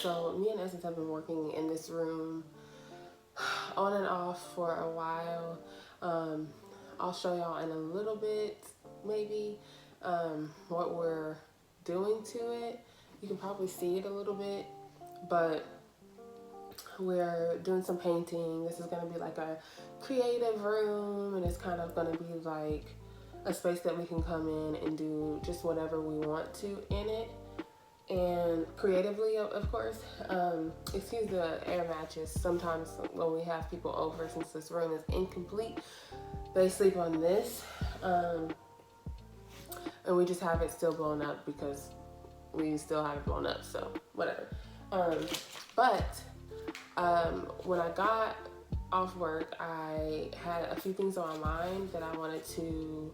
So me and Essence have been working in this room on and off for a while. I'll show y'all in a little bit, maybe, what we're doing to it. You can probably see it a little bit, but we're doing some painting. This is going to be like a creative room, and it's kind of going to be like a space that we can come in and do just whatever we want to in it, and creatively, of course. Excuse the air mattress. Sometimes when we have people over, since this room is incomplete, they sleep on this, and we just have it still blown up because we still have it blown up, so whatever. But when I got off work, I had a few things on my mind that I wanted to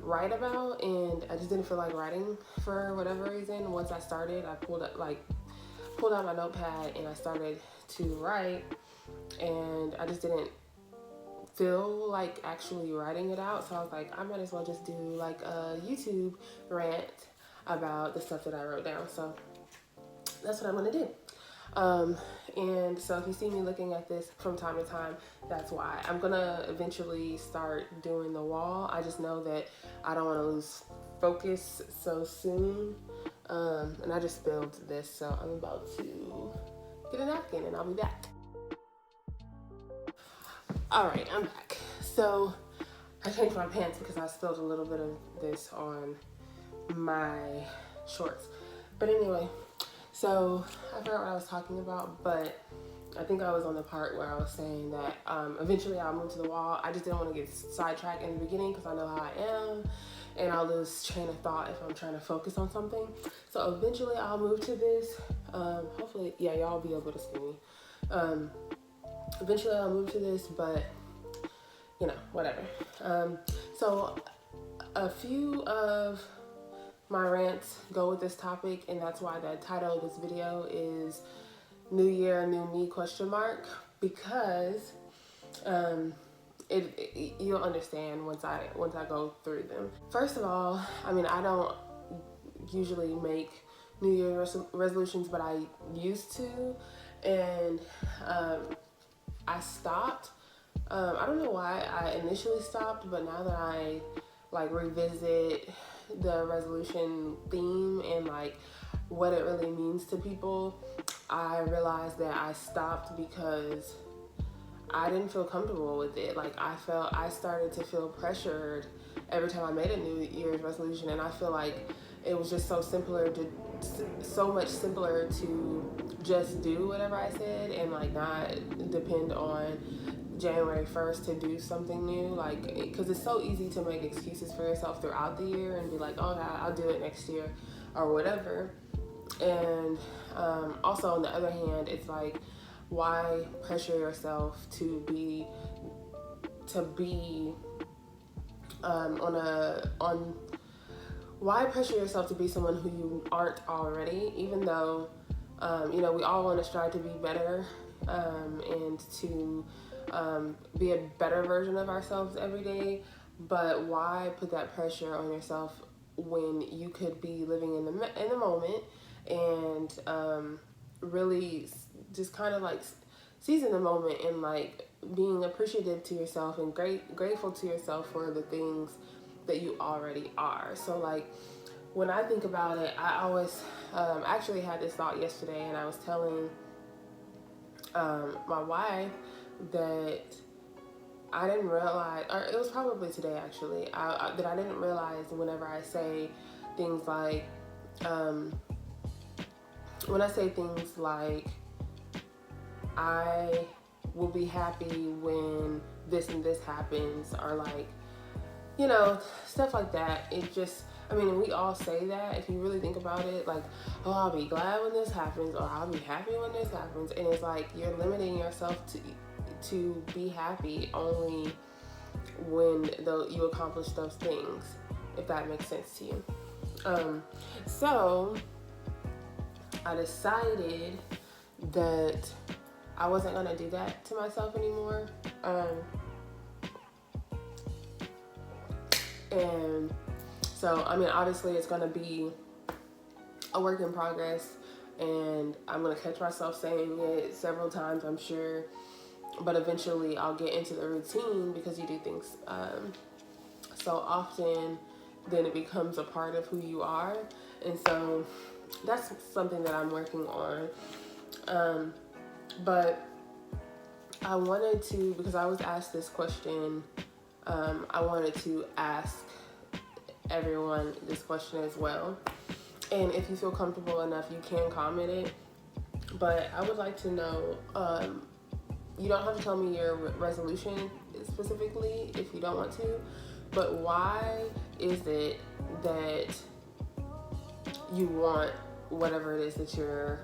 write about, and I just didn't feel like writing for whatever reason. Once I started, I pulled out my notepad and I started to write, and I just didn't feel like actually writing it out. So I was like, I might as well just do like a YouTube rant about the stuff that I wrote down. So that's what I'm gonna do. And so if you see me looking at this from time to time, that's why. I'm gonna eventually start doing the wall. I just know that I don't want to lose focus so soon. And I just spilled this, so I'm about to get a napkin and I'll be back. All right, I'm back. So I changed my pants because I spilled a little bit of this on my shorts. But anyway, so I forgot what I was talking about, but I think I was on the part where I was saying that eventually I'll move to the wall. I just didn't want to get sidetracked in the beginning because I know how I am, and I'll lose train of thought if I'm trying to focus on something. So eventually I'll move to this. Hopefully, yeah, y'all will be able to see me. Eventually I'll move to this, but you know, whatever. So a few of my rants go with this topic, and that's why the title of this video is New Year, New Me ? Because you'll understand once I go through them. First of all, I mean, I don't usually make New Year resolutions, but I used to, and I stopped. I don't know why I initially stopped, but now that I like revisit the resolution theme and like what it really means to people, I realized that I stopped because I didn't feel comfortable with it. Like I started to feel pressured every time I made a New Year's resolution, and I feel like it was just so much simpler to just do whatever I said and like not depend on January 1st to do something new, like, because it's so easy to make excuses for yourself throughout the year and be like, oh God, I'll do it next year or whatever. And also on the other hand, it's like, why pressure yourself to be why pressure yourself to be someone who you aren't already, even though you know, we all want to strive to be better and to be a better version of ourselves every day, but why put that pressure on yourself when you could be living in the moment and really just kind of like seizing the moment and like being appreciative to yourself and grateful to yourself for the things that you already are. So like when I think about it, I always actually had this thought yesterday, and I was telling my wife that I didn't realize, or it was probably today actually, that I didn't realize whenever I say things like, when I say things like, I will be happy when this and this happens, or like, you know, stuff like that. It just, I mean, we all say that if you really think about it, like, oh, I'll be glad when this happens, or I'll be happy when this happens. And it's like you're limiting yourself to be happy only when you accomplish those things, if that makes sense to you. So I decided that I wasn't gonna do that to myself anymore. And so, I mean, obviously it's gonna be a work in progress and I'm going to catch myself saying it several times, I'm sure, but eventually I'll get into the routine because you do things so often, then it becomes a part of who you are. And so that's something that I'm working on. But I wanted to, because I was asked this question, I wanted to ask everyone this question as well. And if you feel comfortable enough, you can comment it. But I would like to know, you don't have to tell me your resolution specifically if you don't want to, but why is it that you want whatever it is that you're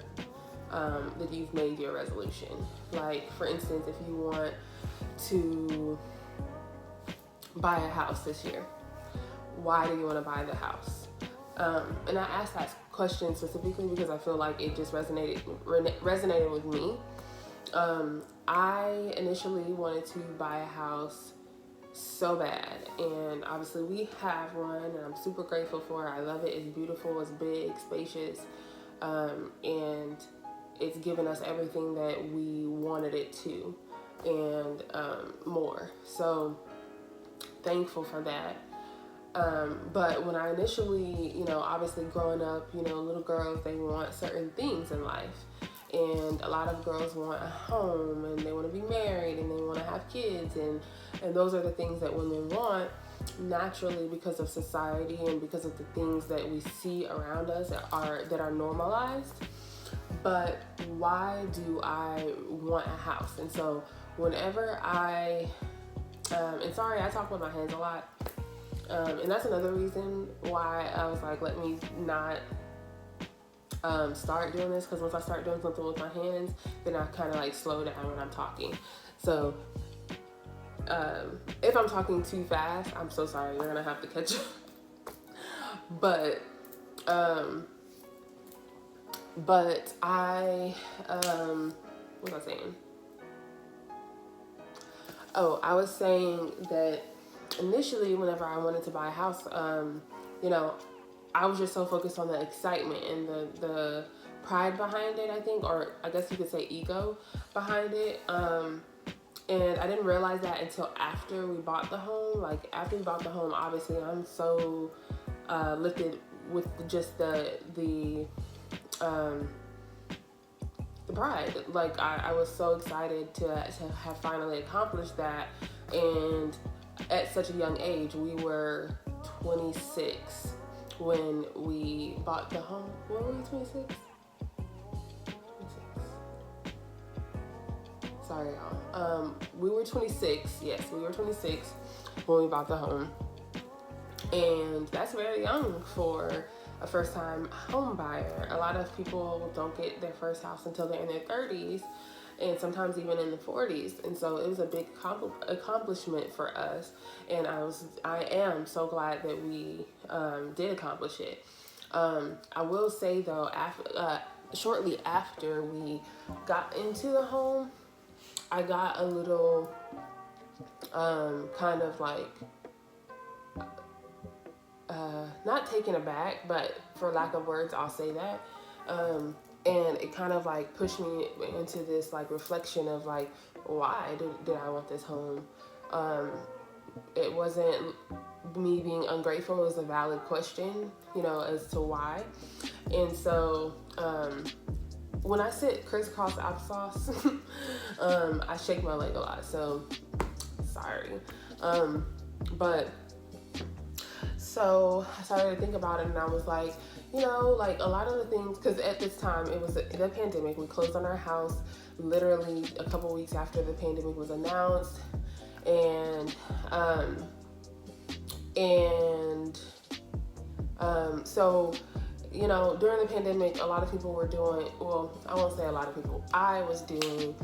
that you've made your resolution? Like, for instance, if you want to buy a house this year, why do you want to buy the house? And I asked that question specifically because I feel like it just resonated with me. I initially wanted to buy a house so bad, and obviously we have one, and I'm super grateful for it. I love it. It's beautiful, it's big, spacious, and it's given us everything that we wanted it to, and more. So thankful for that. But when I initially, obviously growing up, little girls, they want certain things in life. And a lot of girls want a home, and they want to be married, and they want to have kids, and those are the things that women want naturally because of society and because of the things that we see around us that are normalized. But why do I want a house? And so whenever I sorry, I talk with my hands a lot, and that's another reason why I was like, let me not start doing this, because once I start doing something with my hands, then I kind of like slow down when I'm talking. So if I'm talking too fast, I'm so sorry, you're gonna have to catch up. But I what was I saying? Oh, I was saying that initially, whenever I wanted to buy a house, I was just so focused on the excitement and the pride behind it, I think, or I guess you could say ego behind it. And I didn't realize that until after we bought the home. Like, after we bought the home, obviously I'm so lifted with just the pride. Like, I was so excited to have finally accomplished that. And at such a young age, we were 26 when we bought the home. Were we 26? Sorry, y'all. We were 26. Yes, we were 26 when we bought the home. And that's very young for a first-time home buyer. A lot of people don't get their first house until they're in their 30s, and sometimes even in the 40s. And so it was a big accomplishment for us. And I am so glad that we did accomplish it. I will say though, shortly after we got into the home, I got a little kind of like not taken aback, but for lack of words, I'll say that. And it kind of like pushed me into this like reflection of like, why did I want this home? It wasn't me being ungrateful. It was a valid question, as to why. And so when I sit crisscross applesauce, I shake my leg a lot. So sorry. But so I started to think about it, and I was like, like a lot of the things, because at this time it was the pandemic. We closed on our house literally a couple weeks after the pandemic was announced, and so during the pandemic, a lot of people were doing, well, I won't say a lot of people, I was doing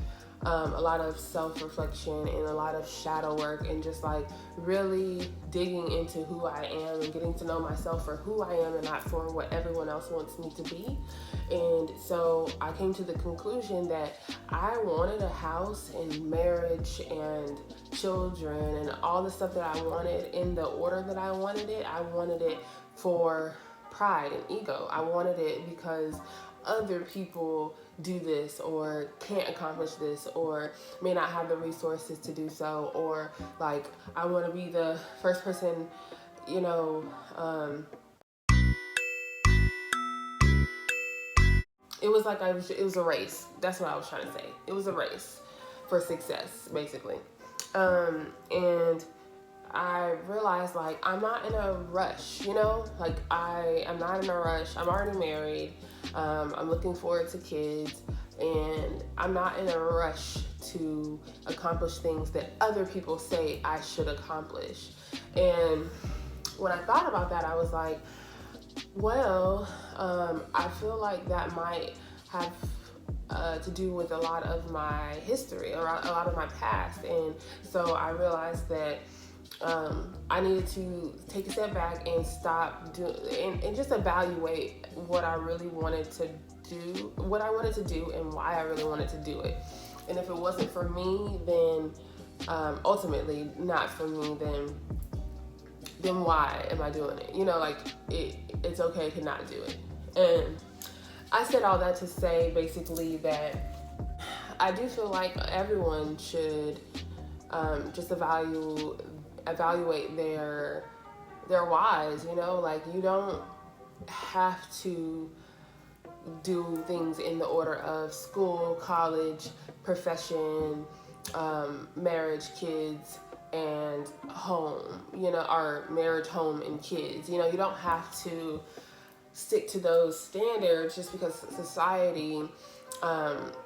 a lot of self-reflection and a lot of shadow work, and just like really digging into who I am and getting to know myself for who I am and not for what everyone else wants me to be. And so I came to the conclusion that I wanted a house and marriage and children and all the stuff that I wanted in the order that I wanted it. I wanted it for pride and ego. I wanted it because other people do this or can't accomplish this or may not have the resources to do so, or like I want to be the first person, you know, it was like it was a race. That's what I was trying to say. It was a race for success, basically. And I realized, like, I'm not in a rush, you know? Like, I'm not in a rush. I'm already married. I'm looking forward to kids. And I'm not in a rush to accomplish things that other people say I should accomplish. And when I thought about that, I was like, well, I feel like that might have to do with a lot of my history, or a lot of my past. And so I realized that I needed to take a step back and stop and just evaluate what I really wanted to do, and why I really wanted to do it. And if it wasn't for me, then ultimately not for me, then why am I doing it? You know, like it's okay to not do it. And I said all that to say basically that I do feel like everyone should just evaluate their whys, you know, like you don't have to do things in the order of school, college, profession, marriage, kids, and home, you know, or marriage, home, and kids. You know, you don't have to stick to those standards just because society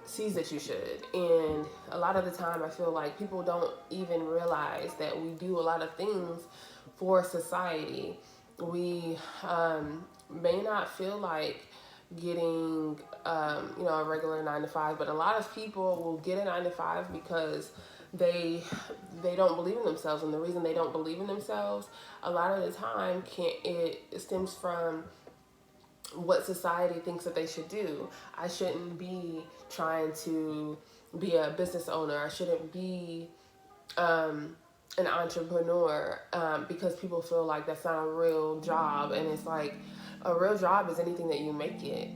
sees that you should. And a lot of the time I feel like people don't even realize that we do a lot of things for society. We may not feel like getting you know, a regular 9 to 5, but a lot of people will get a 9 to 5 because they don't believe in themselves. And the reason they don't believe in themselves a lot of the time it stems from what society thinks that they should do. I shouldn't be trying to be a business owner. I shouldn't be an entrepreneur because people feel like that's not a real job. And it's like, a real job is anything that you make it.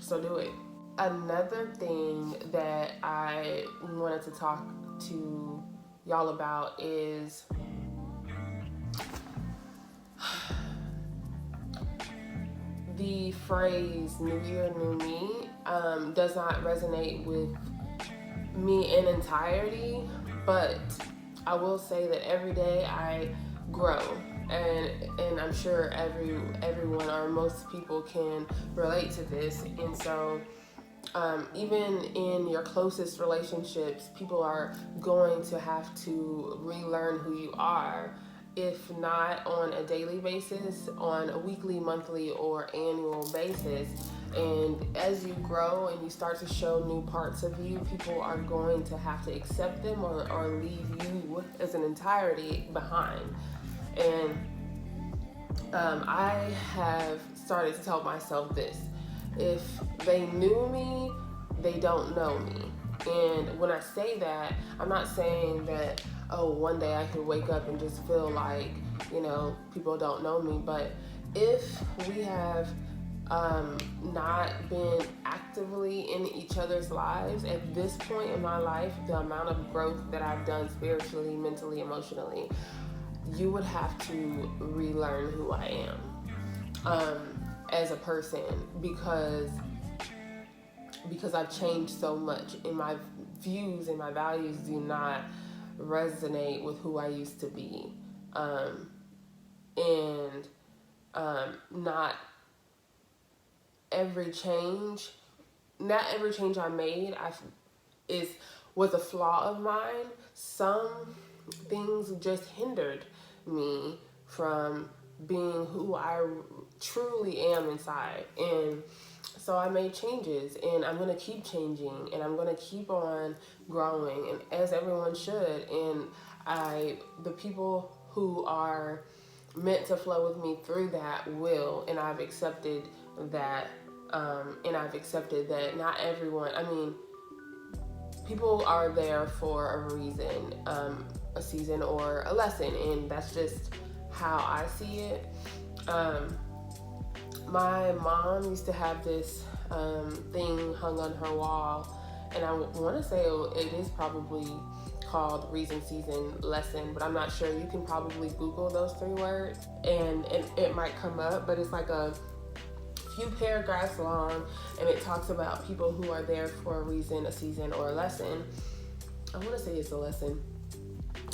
So do it. Another thing that I wanted to talk to y'all about is the phrase "New Year, New Me" does not resonate with me in entirety, but I will say that every day I grow, and I'm sure everyone or most people can relate to this. And so even in your closest relationships, people are going to have to relearn who you are, if not on a daily basis, on a weekly, monthly, or annual basis. And as you grow and you start to show new parts of you, people are going to have to accept them or leave you as an entirety behind. And I have started to tell myself this: if they knew me, they don't know me. And when I say that, I'm not saying that, oh, one day I could wake up and just feel like, you know, people don't know me. But if we have not been actively in each other's lives at this point in my life, the amount of growth that I've done spiritually, mentally, emotionally, you would have to relearn who I am as a person, because I've changed so much, and my views and my values do not resonate with who I used to be. And not every change I made was a flaw of mine. Some things just hindered me from being who I truly am inside. And so I made changes, and I'm going to keep changing, and I'm going to keep on growing, and as everyone should. And the people who are meant to flow with me through that will, and I've accepted that. And I've accepted that not everyone, I mean, people are there for a reason, a season or a lesson, and that's just how I see it. My mom used to have this thing hung on her wall, and I want to say it is probably called Reason, Season, Lesson, but I'm not sure. You can probably Google those 3 words and it might come up, but it's like a few paragraphs long, and it talks about people who are there for a reason, a season, or a lesson. I want to say it's a lesson.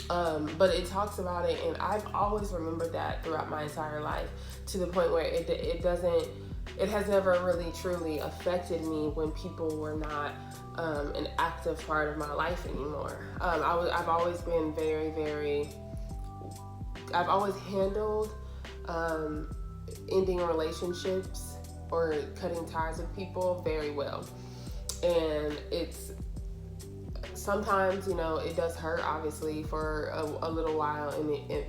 But it talks about it, and I've always remembered that throughout my entire life, to the point where it has never really truly affected me when people were not an active part of my life anymore. I've always been I've always handled ending relationships or cutting ties with people very well. And it's sometimes, it does hurt, obviously, for a little while,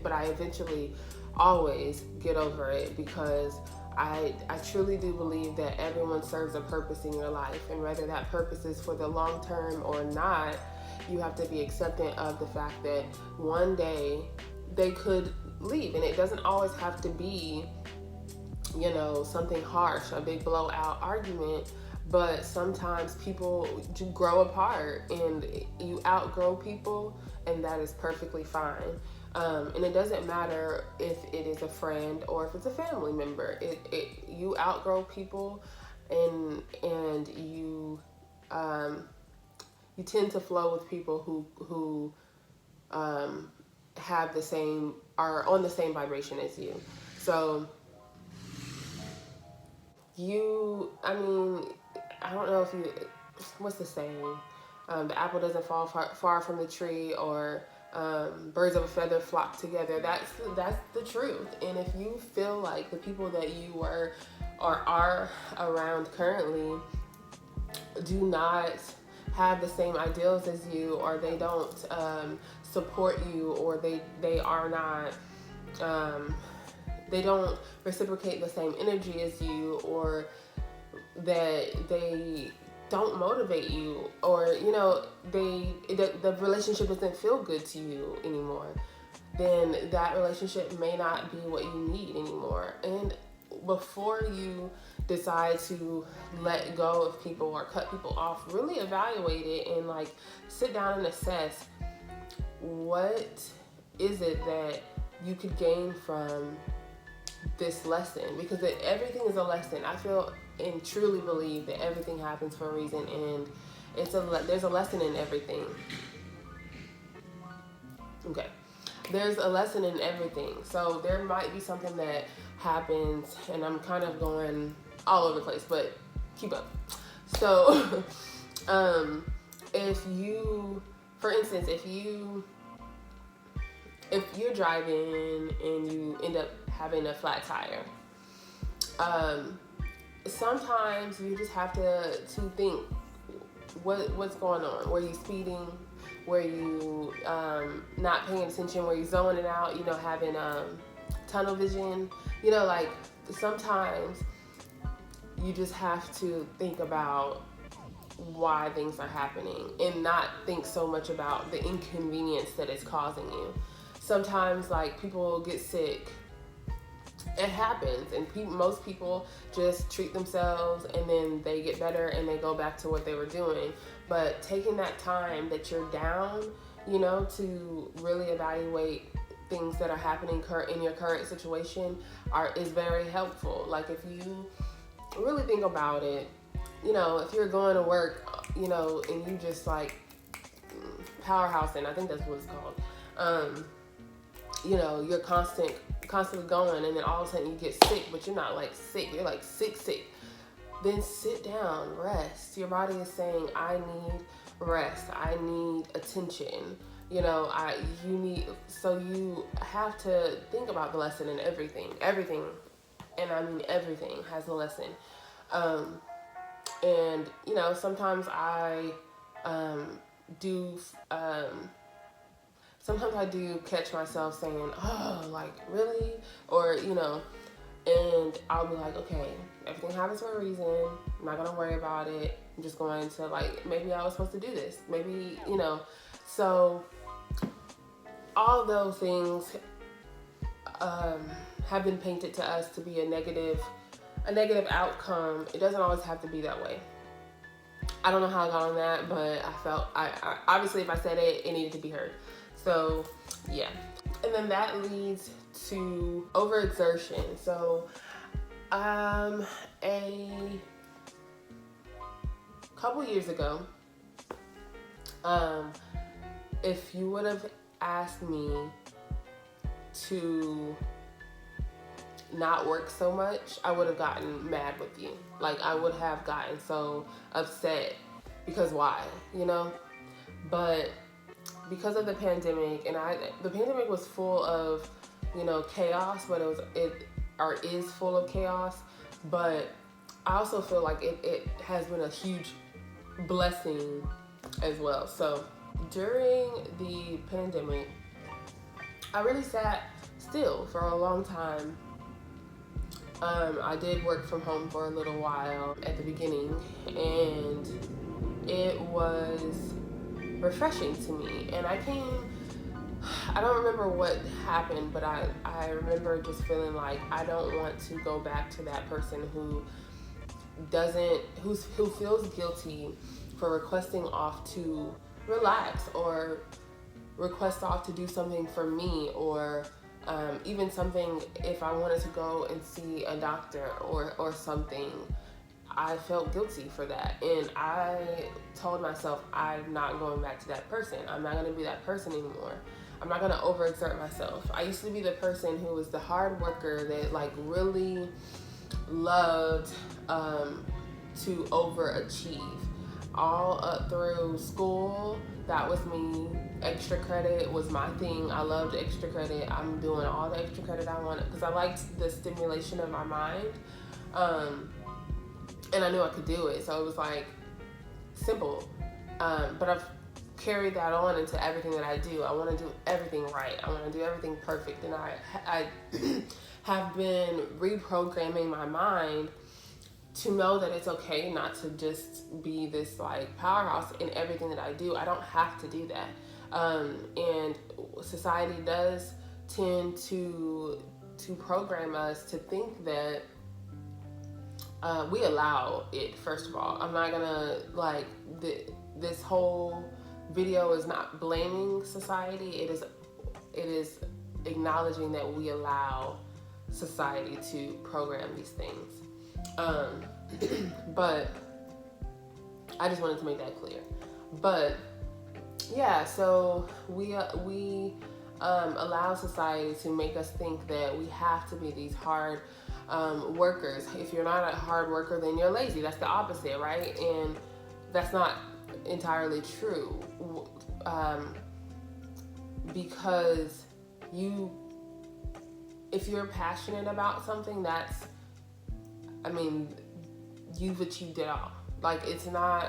but I eventually always get over it, because I truly do believe that everyone serves a purpose in your life, and whether that purpose is for the long term or not, you have to be acceptant of the fact that one day they could leave, and it doesn't always have to be, something harsh, a big blowout argument. But sometimes people grow apart and you outgrow people, and that is perfectly fine. And it doesn't matter if it is a friend or if it's a family member. You outgrow people, and you tend to flow with people who are on the same vibration as you. So I don't know what's the saying? The apple doesn't fall far from the tree, or birds of a feather flock together. That's the truth. And if you feel like the people that you were or are around currently do not have the same ideals as you, or they don't support you, or they are not they don't reciprocate the same energy as you, or that they don't motivate you, or the relationship doesn't feel good to you anymore, then that relationship may not be what you need anymore. And before you decide to let go of people or cut people off, really evaluate it and sit down and assess, what is it that you could gain from this lesson? Because everything is a lesson. I feel and truly believe that everything happens for a reason, and there's a lesson in everything. Okay, there's a lesson in everything. So there might be something that happens, and I'm kind of going all over the place, but keep up. So for instance, if you're driving and you end up having a flat tire, sometimes you just have to think, what's going on? Were you speeding? Were you not paying attention? Were you zoning out? Having tunnel vision? Sometimes you just have to think about why things are happening and not think so much about the inconvenience that it's causing you. Sometimes people get sick. It happens, and most people just treat themselves, and then they get better and they go back to what they were doing. But taking that time that you're down, to really evaluate things that are happening in your current situation is very helpful. If you really think about it, if you're going to work, and you just powerhousing, I think that's what it's called. You're constantly going, and then all of a sudden you get sick, but you're not sick, you're sick. Then sit down, rest. Your body is saying, I need rest, I need attention. So you have to think about the lesson in everything, and I mean everything has a lesson. And sometimes I do catch myself saying, oh, really? Or, and I'll be like, okay, everything happens for a reason. I'm not going to worry about it. I'm just going to maybe I was supposed to do this. Maybe, so all those things have been painted to us to be a negative a negative outcome, it doesn't always have to be that way. I don't know how I got on that, but I felt, I obviously if I said it, it needed to be heard. So yeah. And then that leads to overexertion. So a couple years ago, if you would have asked me to not work so much, I would have gotten mad with you. Like, I would have gotten so upset because why, you know? But because of the pandemic, and the pandemic was full of, you know, chaos, but it is full of chaos. But I also feel like it has been a huge blessing as well. So during the pandemic, I really sat still for a long time. I did work from home for a little while at the beginning, and it was refreshing to me. And I don't remember what happened, but I remember just feeling like I don't want to go back to that person who feels guilty for requesting off to relax, or request off to do something for me, or even something if I wanted to go and see a doctor or something. I felt guilty for that, and I told myself I'm not going back to that person. I'm not going to be that person anymore. I'm not going to overexert myself. I used to be the person who was the hard worker that like really loved to overachieve. All up through school, that was me. Extra credit was my thing. I loved extra credit. I'm doing all the extra credit I wanted because I liked the stimulation of my mind. And I knew I could do it. So it was like simple. But I've carried that on into everything that I do. I want to do everything right. I want to do everything perfect. And I have been reprogramming my mind to know that it's okay not to just be this like powerhouse in everything that I do. I don't have to do that. And society does tend to program us to think that we allow it. First of all, I'm not gonna like this whole video is not blaming society. It is acknowledging that we allow society to program these things. But I just wanted to make that clear. But yeah, so we allow society to make us think that we have to be these hard workers. If you're not a hard worker, then you're lazy. That's the opposite, right? And that's not entirely true. Because if you're passionate about something, you've achieved it all. Like, it's not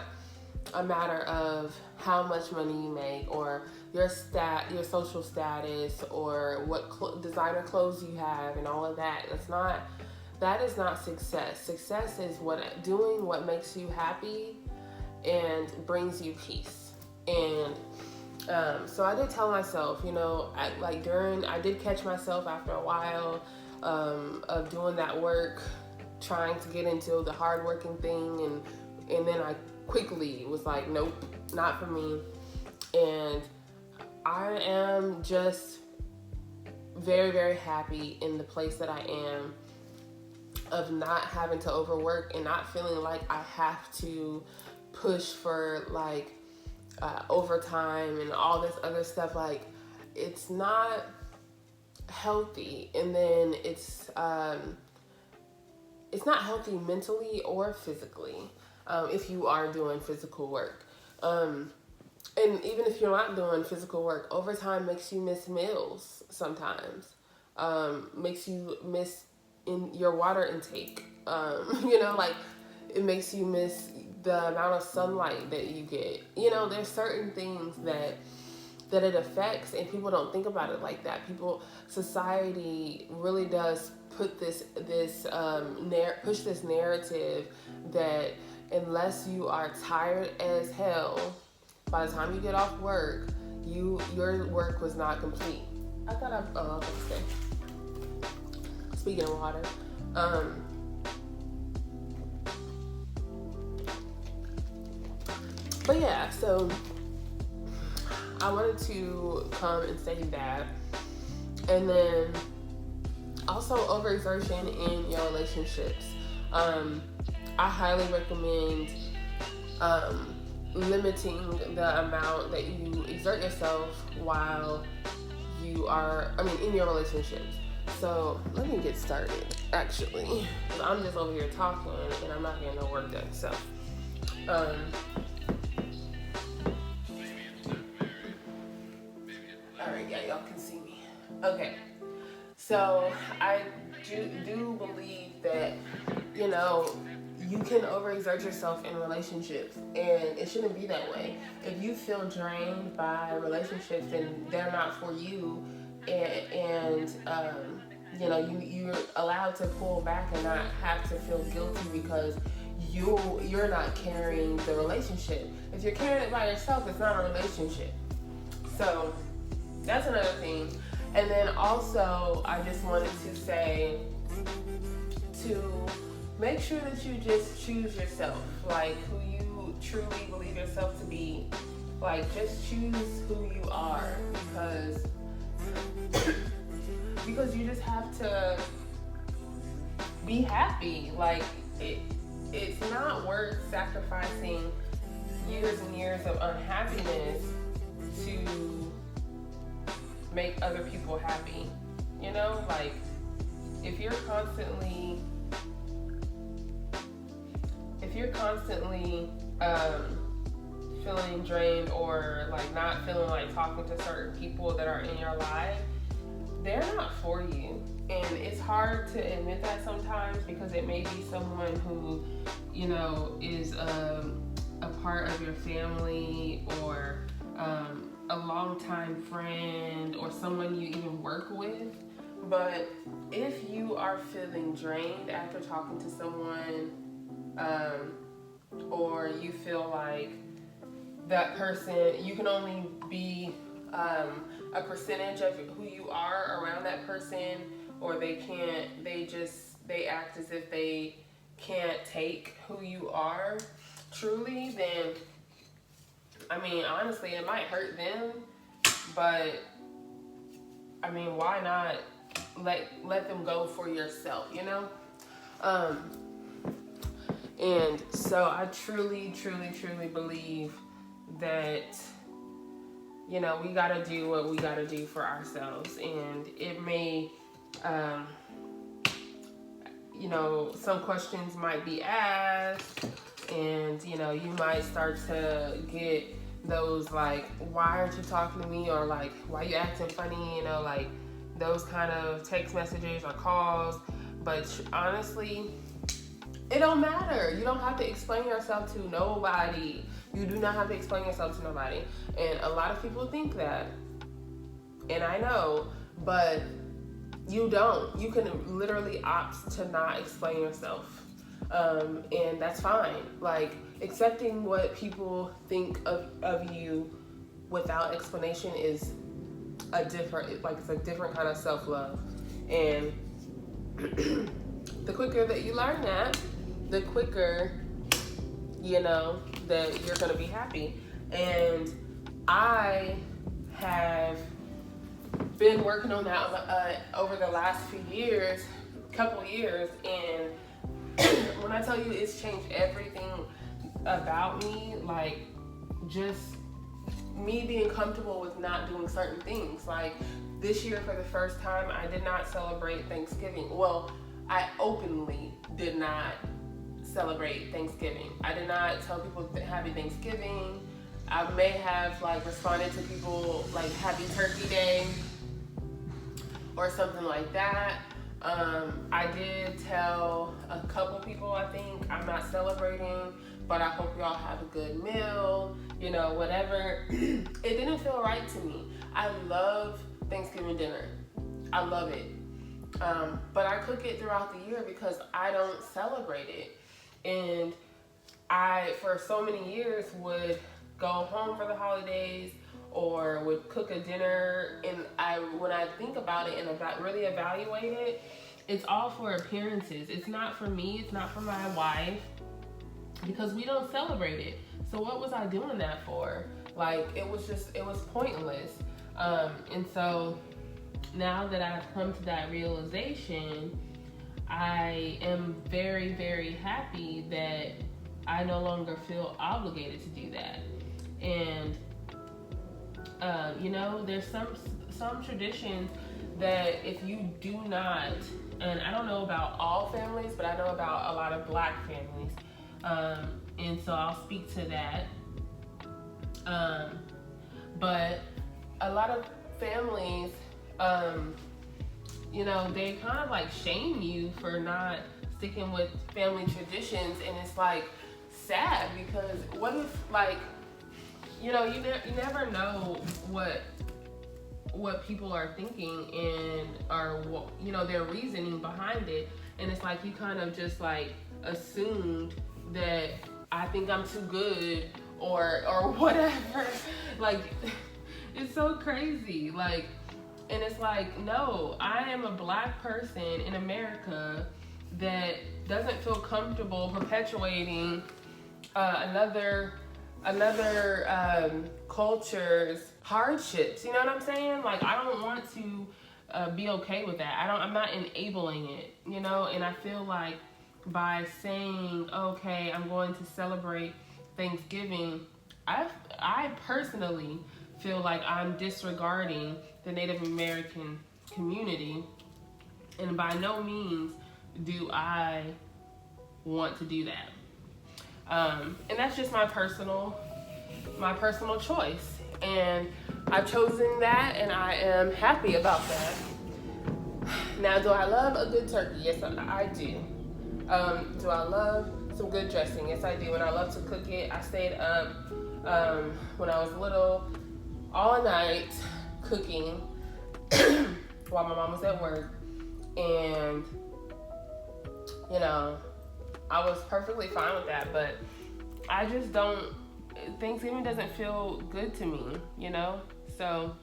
a matter of how much money you make, or your social status, or what designer clothes you have, and all of that. That is not success. Success is doing what makes you happy and brings you peace. And so I did tell myself, you know, I did catch myself after a while of doing that work, trying to get into the hardworking thing, and then I quickly was like, nope, not for me. And I am just very, very happy in the place that I am, of not having to overwork and not feeling like I have to push for like overtime and all this other stuff. Like, it's not healthy. And then it's not healthy mentally or physically if you are doing physical work. And even if you're not doing physical work, overtime makes you miss meals sometimes, makes you miss in your water intake. You know, like, it makes you miss the amount of sunlight that you get. You know, there's certain things that it affects, and people don't think about it like that. Society really does put push this narrative that unless you are tired as hell by the time you get off work, your work was not complete. I thought okay. Speaking of water, But yeah, so I wanted to come and say that. And then also overexertion in your relationships. I highly recommend limiting the amount that you exert yourself while you are, in your relationships. So let me get started, actually. I'm just over here talking and I'm not getting no work done. So, alright, yeah, y'all can see me. Okay. So I do believe that, you can overexert yourself in relationships, and it shouldn't be that way. If you feel drained by relationships, then they're not for you, and you're allowed to pull back and not have to feel guilty because you're not carrying the relationship. If you're carrying it by yourself, it's not a relationship. So that's another thing. And then also, I just wanted to say to make sure that you just choose yourself, like who you truly believe yourself to be. Like, just choose who you are, because you just have to be happy. Like, it's not worth sacrificing years and years of unhappiness to make other people happy. Like, if you're constantly feeling drained or like not feeling like talking to certain people that are in your life, they're not for you. And it's hard to admit that sometimes because it may be someone who, is a part of your family, or a longtime friend, or someone you even work with. But if you are feeling drained after talking to someone, or you feel like that person, you can only be a percentage of who you are around that person, or they act as if they can't take who you are truly, then honestly, it might hurt them, but why not let them go for yourself, and so I truly believe that, we gotta do what we gotta do for ourselves. And it may, some questions might be asked, and, you might start to get those, like, why aren't you talking to me? Or like, why are you acting funny? Like those kind of text messages or calls. But honestly, it don't matter. You don't have to explain yourself to nobody. You do not have to explain yourself to nobody. And a lot of people think that. And I know, but you don't. You can literally opt to not explain yourself. And that's fine. Like, accepting what people think of you without explanation is it's a different kind of self-love. And the quicker that you learn that, the quicker, that you're going to be happy. And I have been working on that over the last couple years, and when I tell you it's changed everything about me, like, just me being comfortable with not doing certain things. Like, this year, for the first time, I did not celebrate Thanksgiving. Well, I openly did not celebrate Thanksgiving. I did not tell people Happy Thanksgiving. I may have responded to people like Happy Turkey Day or something like that. I did tell a couple people, I think, I'm not celebrating, but I hope y'all have a good meal, whatever. It didn't feel right to me. I love Thanksgiving dinner. I love it. But I cook it throughout the year because I don't celebrate it. And I, for so many years, would go home for the holidays or would cook a dinner. And when I think about it and really evaluate it, it's all for appearances. It's not for me. It's not for my wife, because we don't celebrate it. So what was I doing that for? Like, it was pointless. And so now that I've come to that realization, I am very, very happy that I no longer feel obligated to do that. And there's some traditions that if you do not, and I don't know about all families, but I know about a lot of Black families, and so I'll speak to that. But a lot of families, they kind of like shame you for not sticking with family traditions, and it's like sad because what if, like, you never know what people are thinking or their reasoning behind it, and it's like you kind of just like assumed that I think I'm too good or whatever. Like, it's so crazy. Like, and it's like, no, I am a Black person in America that doesn't feel comfortable perpetuating another culture's hardships. You know what I'm saying? Like, I don't want to be okay with that. I'm not enabling it, and I feel like by saying, okay, I'm going to celebrate Thanksgiving, I personally feel like I'm disregarding the Native American community, and by no means do I want to do that. And that's just my personal choice, and I've chosen that, and I am happy about that. Now, do I love a good turkey? Yes, I do. Do I love some good dressing? Yes, I do, and I love to cook it. I stayed up when I was little all night cooking while my mom was at work, and I was perfectly fine with that, but I just Thanksgiving doesn't feel good to me, so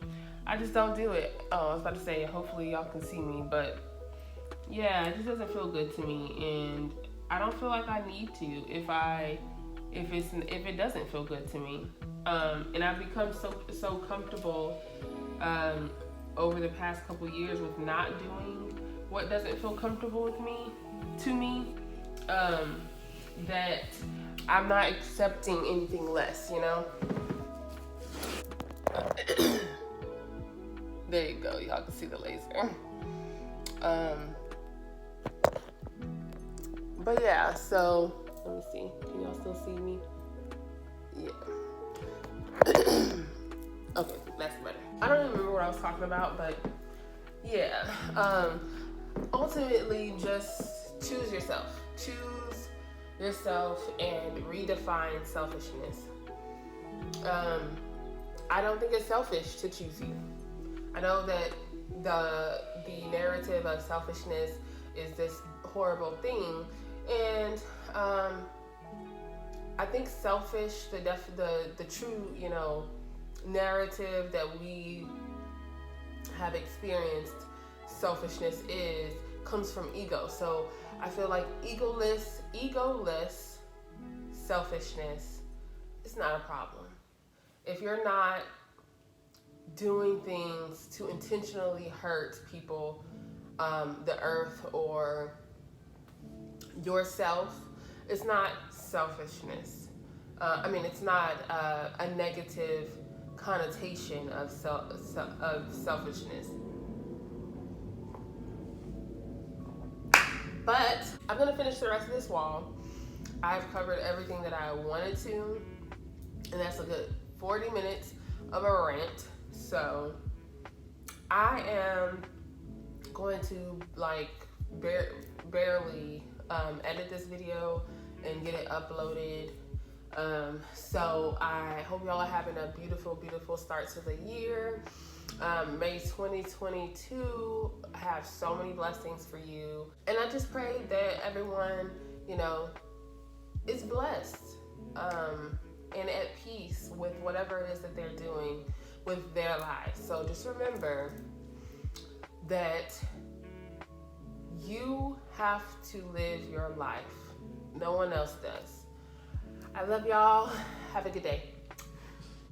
I just don't do it. Oh, I was about to say, hopefully y'all can see me, but yeah, it just doesn't feel good to me, and I don't feel like I need to if it doesn't feel good to me. And I've become so comfortable over the past couple years with not doing what doesn't feel comfortable to me, that I'm not accepting anything less, There you go, y'all can see the laser. But yeah, so let me see. Can y'all still see me? Yeah. Okay, that's better. I don't even remember what I was talking about, but yeah. Ultimately, just choose yourself. Choose yourself and redefine selfishness. I don't think it's selfish to choose you. I know that the narrative of selfishness is this horrible thing, and I think selfish, the true, narrative that we have experienced selfishness comes from ego. So I feel like egoless selfishness is not a problem. If you're not doing things to intentionally hurt people, the earth, or yourself, it's not selfishness. It's not a negative connotation of selfishness. But I'm gonna finish the rest of this wall. I've covered everything that I wanted to, and that's a good 40 minutes of a rant. So I am going to barely edit this video and get it uploaded. So I hope y'all are having a beautiful, beautiful start to the year. May 2022 have so many blessings for you. And I just pray that everyone, is blessed and at peace with whatever it is that they're doing with their lives. So just remember that you have to live your life. No one else does. I love y'all. Have a good day.